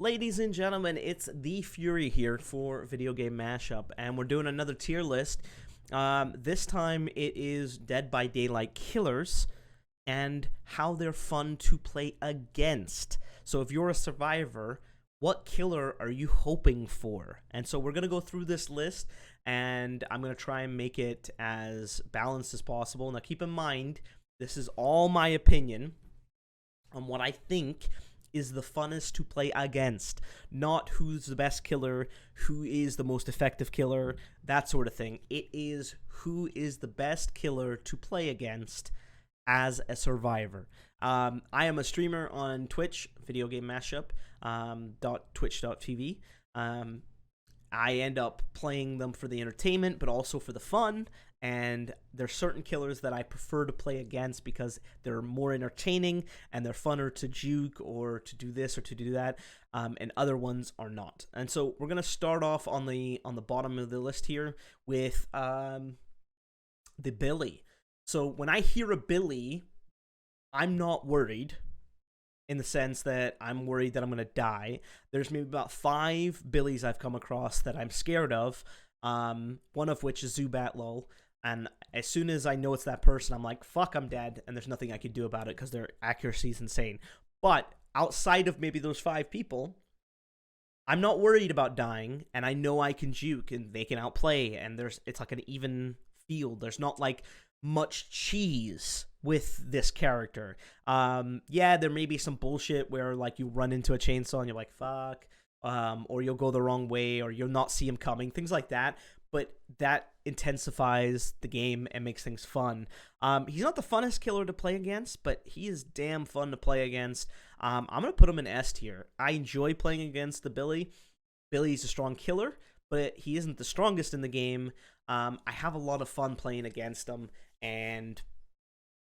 Ladies and gentlemen, it's the Fury here for Video Game Mashup, and we're doing another tier list. This time it is Dead by Daylight killers and how they're fun to play against. So if you're a survivor, what killer are you hoping for? And so we're going to go through this list, and I'm going to try and make it as balanced as possible. Now keep in mind, this is all my opinion on what I think is the funnest to play against, not who's the best killer, who is the most effective killer, that sort of thing. It is who is the best killer to play against as a survivor. I am a streamer on Twitch, Video Game Mashup, .twitch.tv. I end up playing them for the entertainment, but also for the fun. And there's certain killers that I prefer to play against because they're more entertaining and they're funner to juke or to do this or to do that, and other ones are not. And so we're gonna start off on the bottom of the list here with the Billy. So when I hear a Billy, I'm not worried, in the sense that I'm worried that I'm gonna die. There's maybe about 5 Billies I've come across that I'm scared of. One of which is Zubat lol. And as soon as I know it's that person, I'm like, fuck, I'm dead, and there's nothing I can do about it because their accuracy is insane. But outside of maybe those 5 people, I'm not worried about dying, and I know I can juke, and they can outplay, and it's like an even field. There's not like much cheese with this character. Yeah, there may be some bullshit where like you run into a chainsaw and you're like, fuck, or you'll go the wrong way, or you'll not see him coming, things like that. But that intensifies the game and makes things fun. He's not the funnest killer to play against, but he is damn fun to play against. I'm going to put him in S tier. I enjoy playing against the Billy. Billy's a strong killer, but he isn't the strongest in the game. I have a lot of fun playing against him, and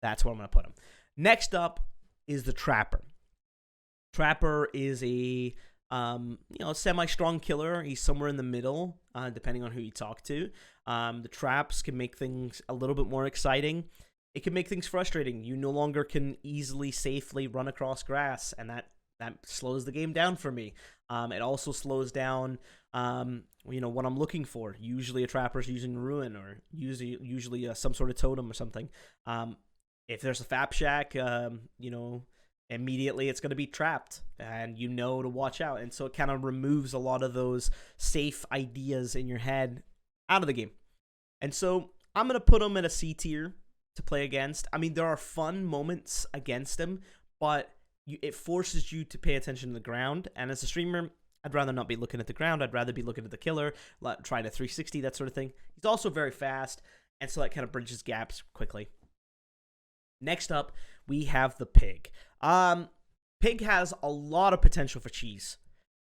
that's where I'm going to put him. Next up is the Trapper. Trapper is a semi-strong killer. He's somewhere in the middle, depending on who you talk to. The traps can make things a little bit more exciting. It can make things frustrating. You no longer can easily, safely run across grass, and that slows the game down for me. It also slows down, what I'm looking for. Usually a trapper's using Ruin, or usually some sort of totem or something. If there's a Fap Shack, immediately it's going to be trapped, and you know to watch out. And so it kind of removes a lot of those safe ideas in your head out of the game. And so I'm going to put him at a C tier to play against. I mean, there are fun moments against him, but it forces you to pay attention to the ground. And as a streamer, I'd rather not be looking at the ground. I'd rather be looking at the killer, trying to 360, that sort of thing. He's also very fast, and so that kind of bridges gaps quickly. Next up, we have the Pig. Pig has a lot of potential for cheese.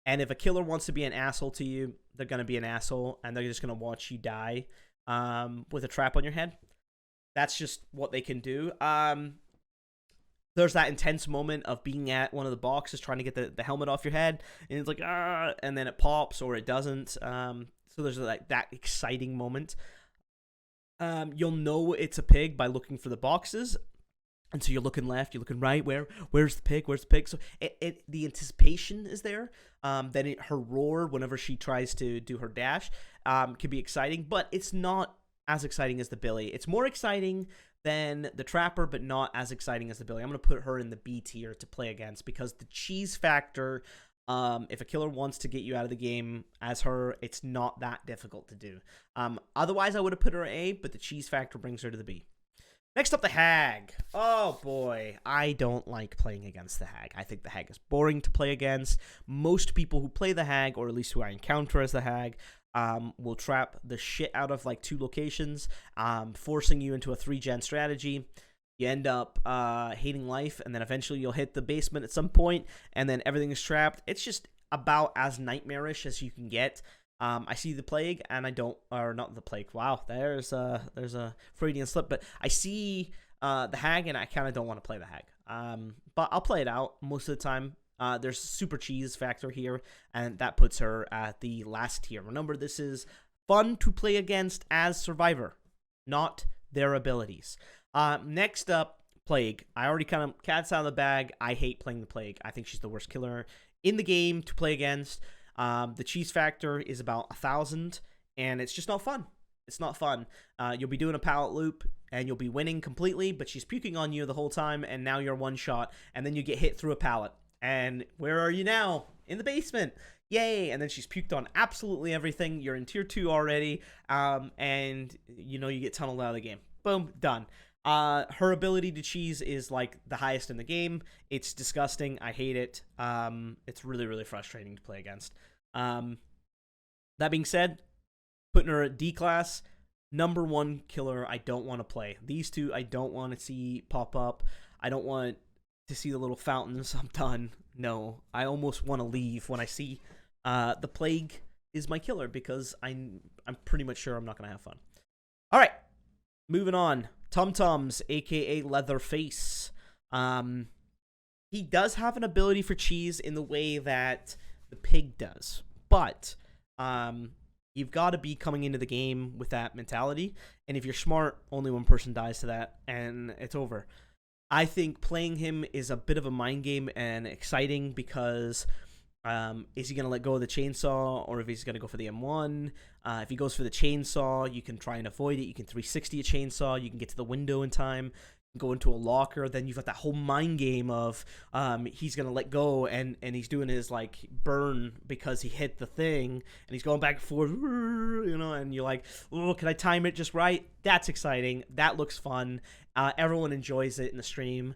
And if a killer wants to be an asshole to you, they're going to be an asshole, and they're just going to watch you die with a trap on your head. That's just what they can do. There's that intense moment of being at one of the boxes trying to get the helmet off your head, and it's like, ah, and then it pops or it doesn't. So there's like that exciting moment. You'll know it's a pig by looking for the boxes. And so you're looking left, you're looking right. Where's the pig? Where's the pig? So the anticipation is there. Then her roar whenever she tries to do her dash can be exciting, but it's not as exciting as the Billy. It's more exciting than the Trapper, but not as exciting as the Billy. I'm going to put her in the B tier to play against because the cheese factor, if a killer wants to get you out of the game as her, it's not that difficult to do. Otherwise, I would have put her A, but the cheese factor brings her to the B. Next up, the Hag. Oh boy, I don't like playing against the Hag. I think the Hag is boring to play against. Most people who play the Hag, or at least who I encounter as the Hag, will trap the shit out of like 2 locations, forcing you into a 3-gen strategy. You end up hating life, and then eventually you'll hit the basement at some point, and then everything is trapped. It's just about as nightmarish as you can get. I see the Plague, and I don't, or not the Plague. Wow, there's a Freudian slip, but I see the Hag, and I kind of don't want to play the Hag. But I'll play it out most of the time. There's super cheese factor here, and that puts her at the last tier. Remember, this is fun to play against as Survivor, not their abilities. Next up, Plague. I already kind of cat's out of the bag. I hate playing the Plague. I think she's the worst killer in the game to play against. The cheese factor is about 1,000, and it's just not fun. It's not fun. You'll be doing a pallet loop, and you'll be winning completely, but she's puking on you the whole time, and now you're one shot, and then you get hit through a pallet. And where are you now? In the basement. Yay! And then she's puked on absolutely everything. You're in tier 2 already, and you get tunneled out of the game. Boom, done. Her ability to cheese is like the highest in the game. It's disgusting. I hate it. It's really, really frustrating to play against. That being said, putting her at D class, number 1 killer I don't want to play. These two I don't want to see pop up. I don't want to see the little fountains. I'm done. No, I almost want to leave when I see the plague is my killer, because I'm pretty much sure I'm not going to have fun. All right, moving on. Tomtom's, aka Leatherface. He does have an ability for cheese in the way that the pig does, but you've got to be coming into the game with that mentality, and if you're smart, only one person dies to that, and it's over. I think playing him is a bit of a mind game and exciting, because is he going to let go of the chainsaw, or if he's going to go for the M1? If he goes for the chainsaw, you can try and avoid it. You can 360 a chainsaw. You can get to the window in time, go into a locker. Then you've got that whole mind game of he's going to let go, and he's doing his like burn because he hit the thing, and he's going back and forth, and you're like, oh, can I time it just right? That's exciting. That looks fun. Everyone enjoys it in the stream.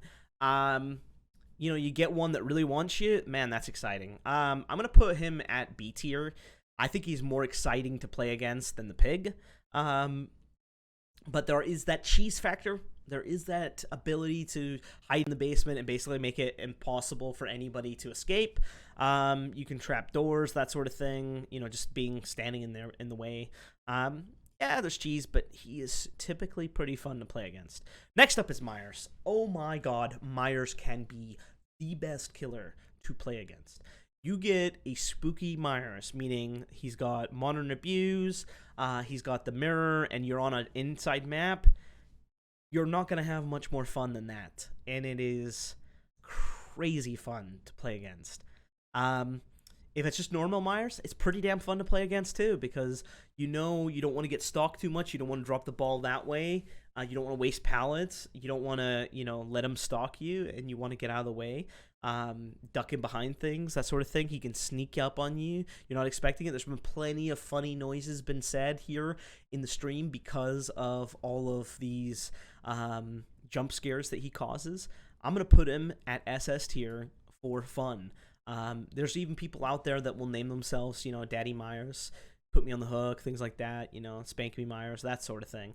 You get one that really wants you, man, that's exciting. I'm going to put him at B tier. I think he's more exciting to play against than the pig. But there is that cheese factor. There is that ability to hide in the basement and basically make it impossible for anybody to escape. You can trap doors, that sort of thing, just standing in there in the way. Yeah, there's cheese, but he is typically pretty fun to play against. Next up is Meyers. Oh my god, Meyers can be the best killer to play against. You get a spooky Meyers, meaning he's got modern abuse, he's got the mirror, and you're on an inside map. You're not going to have much more fun than that, and it is crazy fun to play against. If it's just normal Meyers, it's pretty damn fun to play against too, because you don't want to get stalked too much. You don't want to drop the ball that way. You don't want to waste pallets. You don't want to, let him stalk you, and you want to get out of the way. Ducking behind things, that sort of thing. He can sneak up on you. You're not expecting it. There's been plenty of funny noises been said here in the stream because of all of these jump scares that he causes. I'm going to put him at SS tier for fun. There's even people out there that will name themselves, Daddy Meyers, put me on the hook, things like that, spank me Meyers, that sort of thing.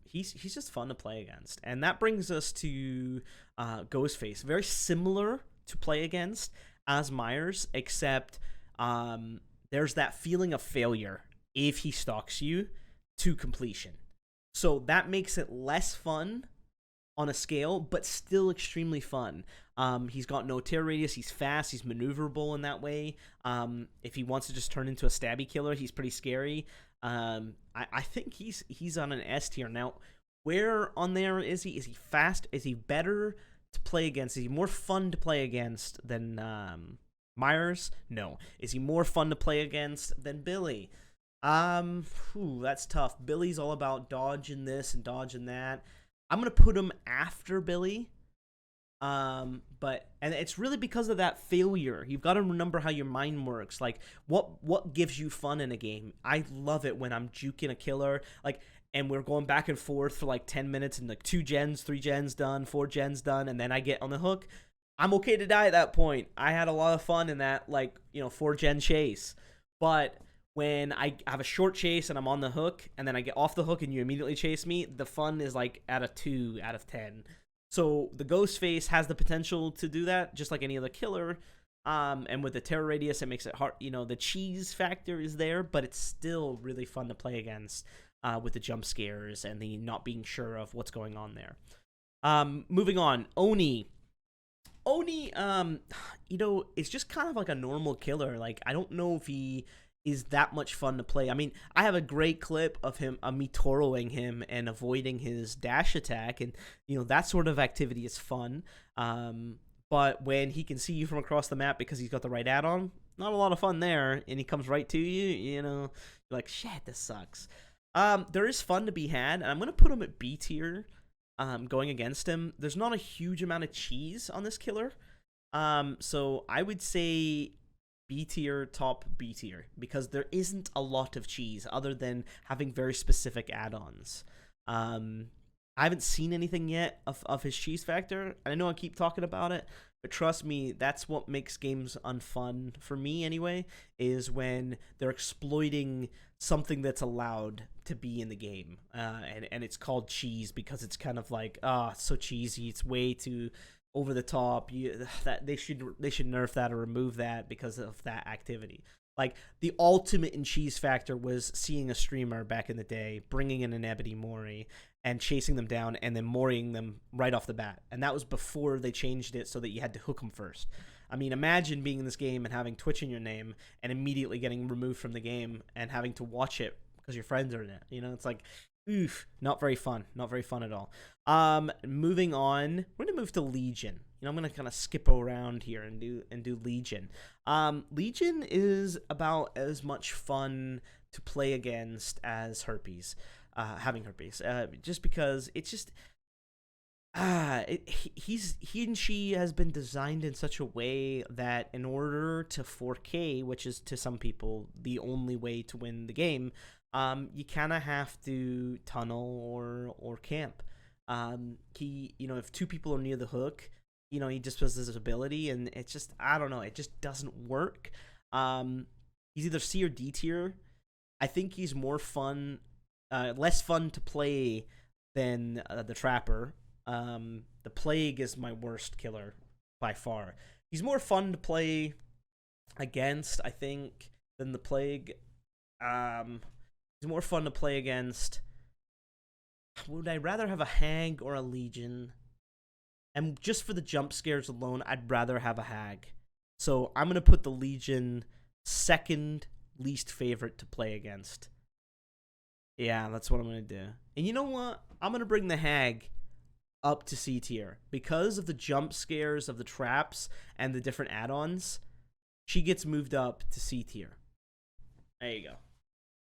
He's just fun to play against. And that brings us to Ghostface. Very similar to play against as Meyers, except there's that feeling of failure if he stalks you to completion. So that makes it less fun on a scale, but still extremely fun. He's got no tear radius, he's fast, he's maneuverable in that way. If he wants to just turn into a stabby killer, he's pretty scary. I think he's on an S tier. Now, where on there is he? Is he fast? Is he better to play against? Is he more fun to play against than Meyers? No. Is he more fun to play against than Billy? That's tough. Billy's all about dodging this and dodging that. I'm going to put him after Billy. And it's really because of that failure. You've got to remember how your mind works. Like, what gives you fun in a game? I love it when I'm juking a killer, and we're going back and forth for 10 minutes, and 2 gens, 3 gens done, 4 gens done, and then I get on the hook. I'm okay to die at that point. I had a lot of fun in that 4 gen chase. But when I have a short chase and I'm on the hook, and then I get off the hook and you immediately chase me, the fun is at a 2 out of 10. So the Ghostface has the potential to do that, just like any other killer. And with the terror radius, it makes it hard. The cheese factor is there, but it's still really fun to play against with the jump scares and the not being sure of what's going on there. Moving on, Oni. Oni, is just kind of like a normal killer. I don't know if he is that much fun to play. I mean, I have a great clip of me toroing him and avoiding his dash attack, and that sort of activity is fun. but when he can see you from across the map because he's got the right add-on, not a lot of fun there, and he comes right to you, you know, you're like, shit, this sucks. There is fun to be had, and I'm going to put him at B tier, going against him. There's not a huge amount of cheese on this killer, so I would say B tier, top B tier, because there isn't a lot of cheese other than having very specific add-ons. I haven't seen anything yet of his cheese factor. I know I keep talking about it, but trust me, that's what makes games unfun, for me anyway, is when they're exploiting something that's allowed to be in the game. And it's called cheese because it's kind of like, it's so cheesy, it's way too over the top. That they should nerf that or remove that because of that activity. Like, the ultimate in cheese factor was seeing a streamer back in the day bringing in an Ebony Mori and chasing them down and then Moriing them right off the bat. And that was before they changed it so that you had to hook them first. I mean, imagine being in this game and having Twitch in your name and immediately getting removed from the game and having to watch it because your friends are in it. You know, it's like, oof, not very fun. Not very fun at all. Moving on, we're going to move to Legion. You know, I'm going to kind of skip around here and do Legion. Legion is about as much fun to play against as Herpes. Having Herpes. Just because it's just... he and she has been designed in such a way that in order to 4K, which is to some people the only way to win the game, you kind of have to tunnel or camp. You know, if two people are near the hook, you know, he just has this ability, and it's just, I don't know, it just doesn't work. He's either C or D tier. I think he's more fun, less fun to play than the Trapper. The Plague is my worst killer by far. He's more fun to play against, I think, than the Plague. He's more fun to play against. Would I rather have a Hag or a Legion? And just for the jump scares alone, I'd rather have a Hag. So I'm going to put the Legion second least favorite to play against. Yeah, that's what I'm going to do. And you know what? I'm going to bring the Hag up to C tier. Because of the jump scares of the traps and the different add-ons, she gets moved up to C tier. There you go.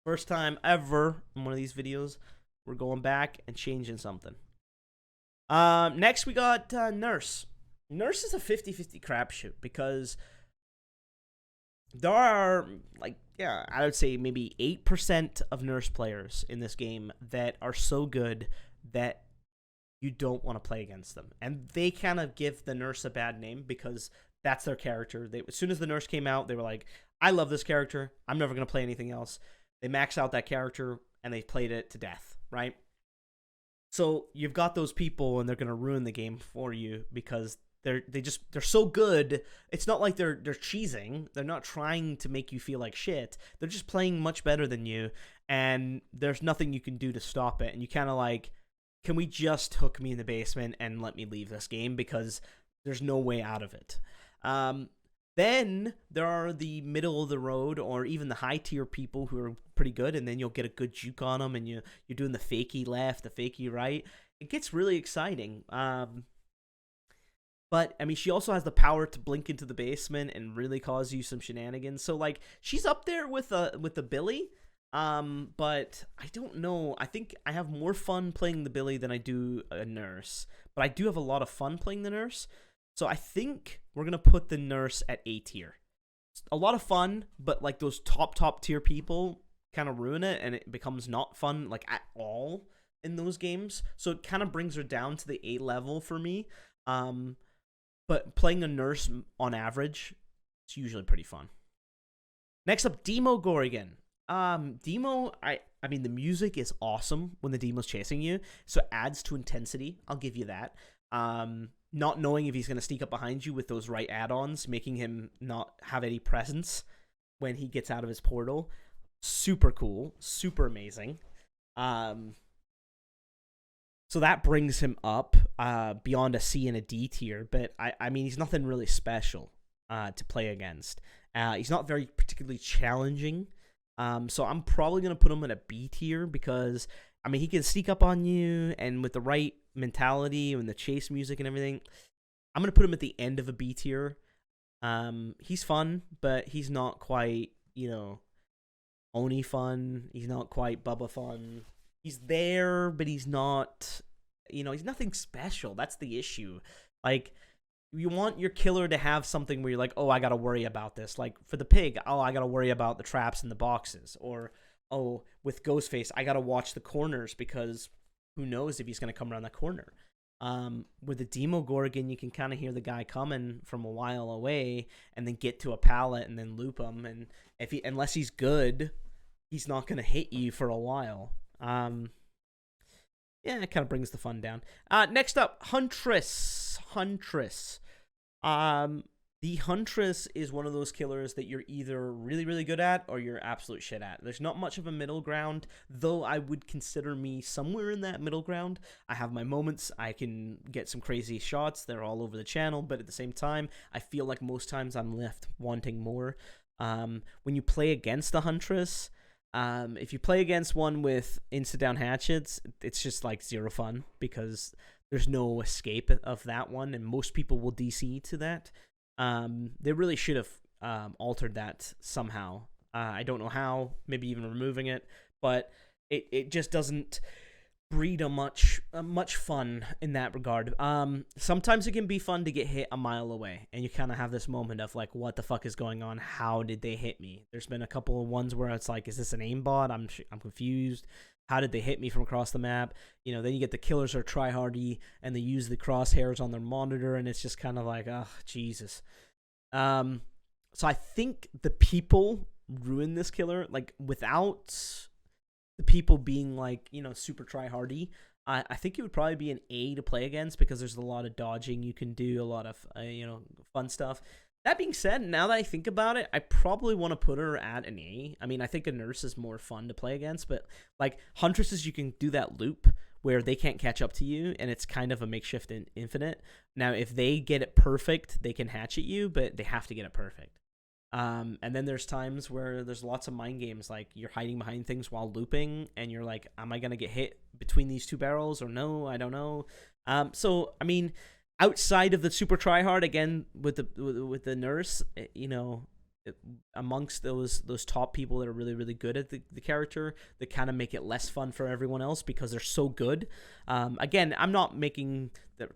First time ever in one of these videos, we're going back and changing something. Next, we got Nurse. Nurse is a 50-50 crapshoot because there are, like, yeah, I would say maybe 8% of Nurse players in this game that are so good that you don't want to play against them. And they kind of give the Nurse a bad name because that's their character. As soon as the Nurse came out, they were like, I love this character. I'm never going to play anything else. They maxed out that character and they played it to death, right? So you've got those people and they're going to ruin the game for you because they're so good. It's not like they're cheesing. They're not trying to make you feel like shit. They're just playing much better than you, and there's nothing you can do to stop it. And you kind of like, can we just hook me in the basement and let me leave this game because there's no way out of it. Then there are the middle of the road or even the high tier people who are pretty good, and then you'll get a good juke on them and you're doing the fakey left, the fakey right. It gets really exciting. But I mean, she also has the power to blink into the basement and really cause you some shenanigans. So like, she's up there with the Billy. But I don't know. I think I have more fun playing the Billy than I do a Nurse. But I do have a lot of fun playing the Nurse. So I think we're going to put the Nurse at A tier. It's a lot of fun, but like those top tier people kind of ruin it and it becomes not fun like at all in those games. So it kind of brings her down to the A level for me. But playing a Nurse on average, it's usually pretty fun. Next up, Demo Gorgon. Demo, I mean, the music is awesome when the Demo's chasing you, so it adds to intensity. I'll give you that. Not knowing if he's going to sneak up behind you with those right add-ons, making him not have any presence when he gets out of his portal. Super cool. Super amazing. So that brings him up beyond a C and a D tier, but I mean, he's nothing really special to play against. He's not very particularly challenging. So I'm probably going to put him in a B tier because, I mean, he can sneak up on you, and with the right mentality and the chase music and everything, I'm gonna put him at the end of a B tier. He's fun, but he's not quite, you know, Oni fun. He's not quite Bubba fun. He's there, but he's not, you know, he's nothing special. That's the issue. Like, you want your killer to have something where you're like, oh, I gotta worry about this. Like, for the pig, oh, I gotta worry about the traps in the boxes. Or, oh, with Ghostface, I gotta watch the corners because who knows if he's gonna come around that corner. With the Demogorgon, you can kind of hear the guy coming from a while away and then get to a pallet and then loop him. And if he, unless he's good, he's not going to hit you for a while. Yeah, it kind of brings the fun down. Next up, Huntress. The Huntress is one of those killers that you're either really, really good at or you're absolute shit at. There's not much of a middle ground, though I would consider me somewhere in that middle ground. I have my moments. I can get some crazy shots. They're all over the channel, but at the same time, I feel like most times I'm left wanting more. When you play against the Huntress, if you play against one with insta-down hatchets, it's just like zero fun because there's no escape of that one, and most people will DC to that. They really should have altered that somehow. I don't know how, maybe even removing it, but it just doesn't breed much fun in that regard. Sometimes it can be fun to get hit a mile away, and you kind of have this moment of like, what the fuck is going on? How did they hit me? There's been a couple of ones where it's like, is this an aimbot? I'm confused. How did they hit me from across the map? You know, then you get the killers are tryhardy and they use the crosshairs on their monitor, and it's just kind of like, oh, Jesus. So I think the people ruin this killer. Like, without the people being like, you know, super tryhardy, I think it would probably be an A to play against because there's a lot of dodging you can do, a lot of, you know, fun stuff. That being said, now that I think about it, I probably want to put her at an A. I mean, I think a nurse is more fun to play against, but like Huntresses, you can do that loop where they can't catch up to you, and it's kind of a makeshift and infinite. Now, if they get it perfect, they can hatchet you, but they have to get it perfect. And then there's times where there's lots of mind games, like you're hiding behind things while looping, and you're like, am I going to get hit between these two barrels or no? I don't know. So, I mean, outside of the super tryhard, again, with the nurse, you know, amongst those top people that are really, really good at the character, that kind of make it less fun for everyone else because they're so good. Again, I'm not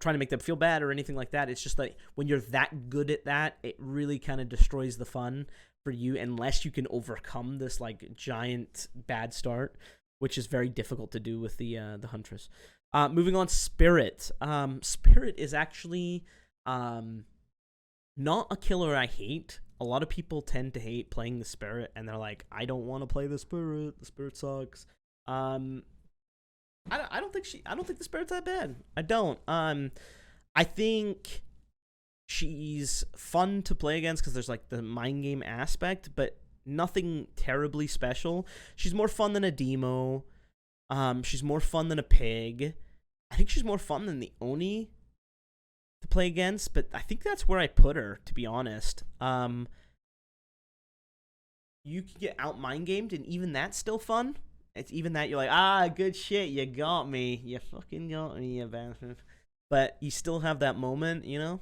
trying to make them feel bad or anything like that. It's just like when you're that good at that, it really kind of destroys the fun for you unless you can overcome this like giant bad start, which is very difficult to do with the Huntress. Moving on, Spirit. Spirit is actually not a killer I hate. A lot of people tend to hate playing the Spirit, and they're like, I don't want to play the Spirit. The Spirit sucks. I don't think the Spirit's that bad. I don't. I think she's fun to play against because there's like the mind game aspect, but nothing terribly special. She's more fun than a Demo. She's more fun than a Pig. I think she's more fun than the Oni to play against, but I think that's where I put her, to be honest. You can get out mind gamed, and even that's still fun. It's even that you're like, good shit, you got me. You fucking got me, you bastard. But you still have that moment, you know?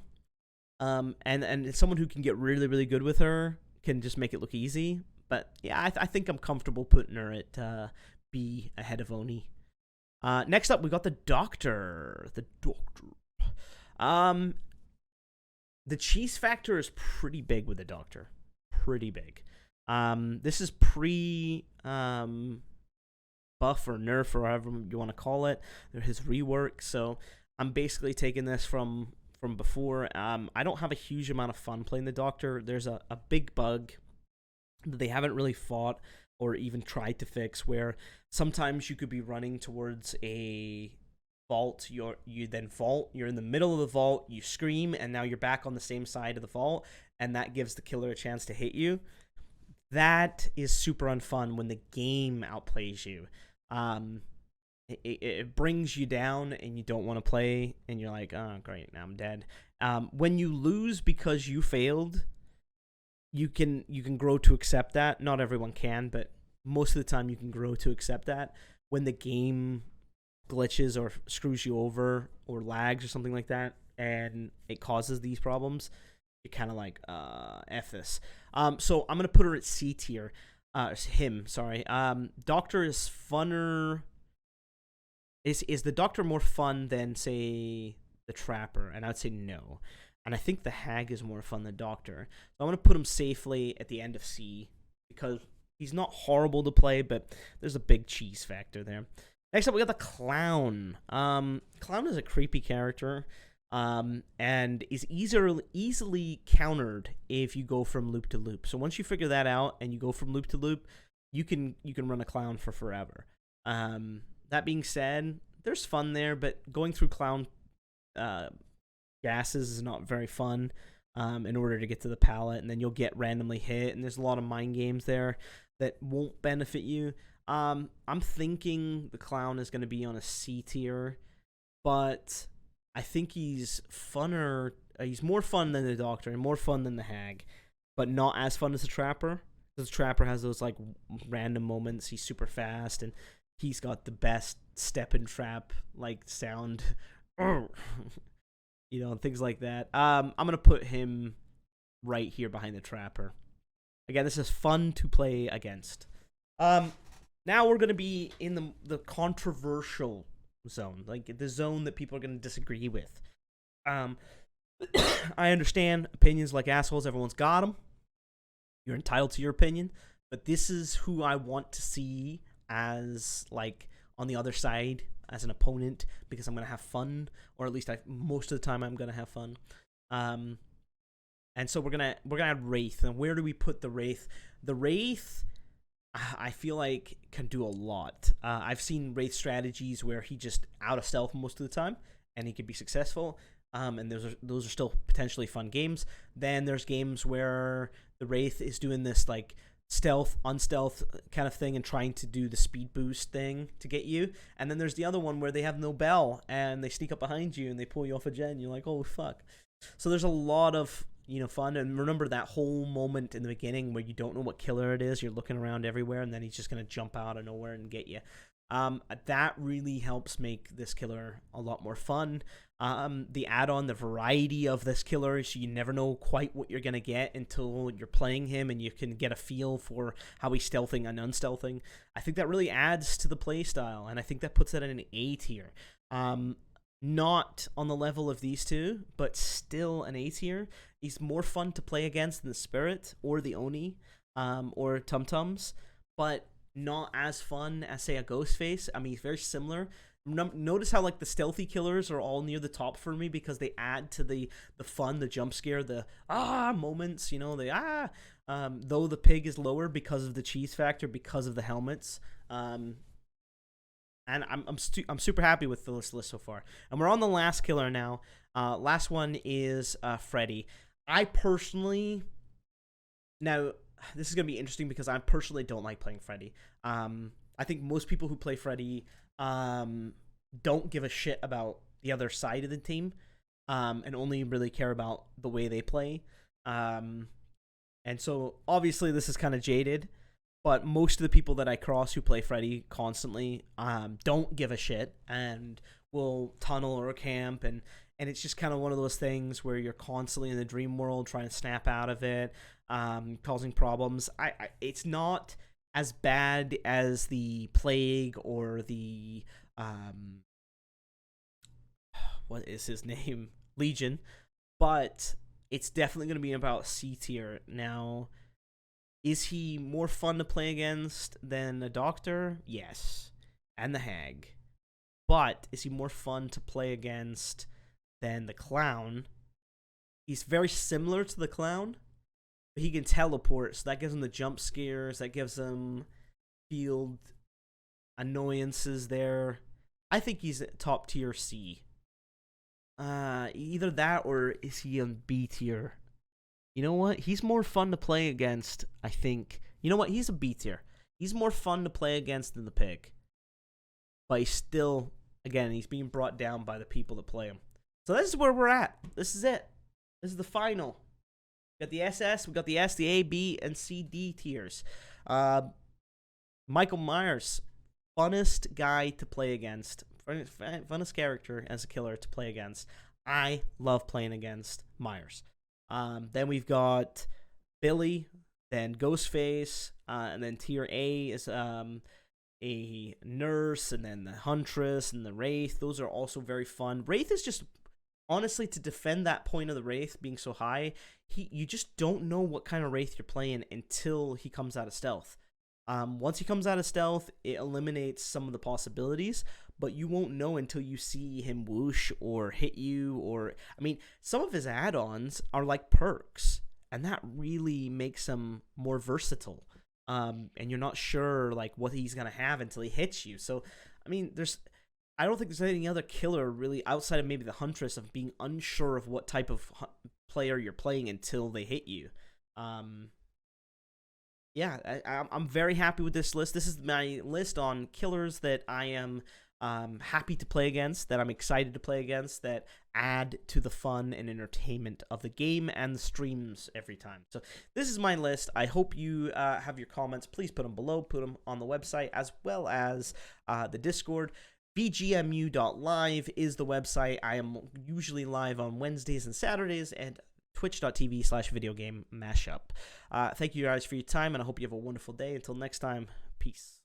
And someone who can get really, really good with her can just make it look easy. But yeah, I think I'm comfortable putting her at B ahead of Oni. Next up, we got the Doctor. The Doctor. The cheese factor is pretty big with the Doctor. Pretty big. This is pre buff or nerf or however you want to call it. His rework. So I'm basically taking this from before. I don't have a huge amount of fun playing the Doctor. There's a big bug that they haven't really fought or even tried to fix, where sometimes you could be running towards a vault, you then vault, you're in the middle of the vault, you scream, and now you're back on the same side of the vault, and that gives the killer a chance to hit you. That is super unfun when the game outplays you. It brings you down, and you don't want to play, and you're like, oh great, now I'm dead. When you lose because you failed, you can grow to accept that. Not everyone can, but most of the time you can grow to accept that. When the game glitches or screws you over or lags or something like that, and it causes these problems, you're kind of like, F this. So I'm going to put her at C tier. Him, sorry. Doctor is funner. Is the Doctor more fun than, say, the Trapper? And I'd say no. And I think the Hag is more fun than Doctor. So I'm going to put him safely at the end of C, because he's not horrible to play, but there's a big cheese factor there. Next up, we got the Clown. Clown is a creepy character, and is easily countered if you go from loop to loop. So once you figure that out and you go from loop to loop, you can run a Clown for forever. That being said, there's fun there, but going through Clown gases is not very fun in order to get to the palette, and then you'll get randomly hit, and there's a lot of mind games there that won't benefit you. I'm thinking the Clown is going to be on a C tier, but I think he's funner. He's more fun than the Doctor and more fun than the Hag, but not as fun as the Trapper. Because the Trapper has those like random moments. He's super fast, and he's got the best step and trap like sound, you know, things like that. I'm gonna put him right here behind the Trapper. Again, this is fun to play against. Now we're gonna be in the controversial zone, like the zone that people are gonna disagree with. I understand opinions like assholes. Everyone's got them. You're entitled to your opinion, but this is who I want to see as like on the other side as an opponent, because I'm gonna have fun, or at least most of the time I'm gonna have fun. And so we're gonna add Wraith. And where do we put the Wraith? The Wraith, I feel like, can do a lot. I've seen Wraith strategies where he just out of stealth most of the time, and he could be successful. And those are still potentially fun games. Then there's games where the Wraith is doing this like stealth, unstealth kind of thing and trying to do the speed boost thing to get you. And then there's the other one where they have no bell and they sneak up behind you and they pull you off a gen. You're like, oh fuck. So there's a lot of, you know, fun. And remember that whole moment in the beginning where you don't know what killer it is. You're looking around everywhere, and then he's just gonna jump out of nowhere and get you. That really helps make this killer a lot more fun. The add-on, the variety of this killer, so you never know quite what you're gonna get until you're playing him, and you can get a feel for how he's stealthing and unstealthing. I think that really adds to the playstyle, and I think that puts it in an A tier. Not on the level of these two, but still an A tier. He's more fun to play against than the Spirit or the Oni, or Tomtoms, but not as fun as, say, a Ghostface. I mean, he's very similar. Notice how like the stealthy killers are all near the top for me, because they add to the fun, the jump scare, the moments, you know, though the pig is lower because of the cheese factor, because of the helmets. And I'm super happy with this list so far. And we're on the last killer now. Last one is Freddy. I personally, now this is gonna be interesting because I personally don't like playing Freddy. I think most people who play Freddy don't give a shit about the other side of the team, and only really care about the way they play. And so obviously this is kind of jaded. But most of the people that I cross who play Freddy constantly don't give a shit and will tunnel or camp, and it's just kind of one of those things where you're constantly in the dream world trying to snap out of it, causing problems. It's not as bad as the Plague or the what is his name? Legion, but it's definitely going to be about C tier now. Is he more fun to play against than the Doctor? Yes. And the Hag. But is he more fun to play against than the Clown? He's very similar to the Clown, but he can teleport, so that gives him the jump scares, that gives him field annoyances there. I think he's at top tier C. Either that, or is he on B tier? You know what? He's more fun to play against, I think. You know what? He's a B tier. He's more fun to play against than the Pig. But he's still, again, he's being brought down by the people that play him. So this is where we're at. This is it. This is the final. We got the SS, we got the S, the A, B, and C, D tiers. Michael Meyers, funnest guy to play against. Funnest character as a killer to play against. I love playing against Meyers. Then we've got Billy, then Ghostface, and then tier A is a nurse, and then the Huntress and the Wraith. Those are also very fun. Wraith is just, honestly, to defend that point of the Wraith being so high, you just don't know what kind of Wraith you're playing until he comes out of stealth. Once he comes out of stealth, it eliminates some of the possibilities, but you won't know until you see him whoosh or hit you, or, I mean, some of his add-ons are like perks, and that really makes him more versatile. And you're not sure, like, what he's gonna have until he hits you. So, I mean, I don't think there's any other killer really outside of maybe the Huntress of being unsure of what type of player you're playing until they hit you. Yeah, I'm very happy with this list. This is my list on killers that I am happy to play against, that I'm excited to play against, that add to the fun and entertainment of the game and the streams every time. So this is my list. I hope you have your comments. Please put them below, put them on the website, as well as the Discord. VGMU.LIVE is the website. I am usually live on Wednesdays and Saturdays, and twitch.tv/videogamemashup. Thank you guys for your time, and I hope you have a wonderful day. Until next time, peace.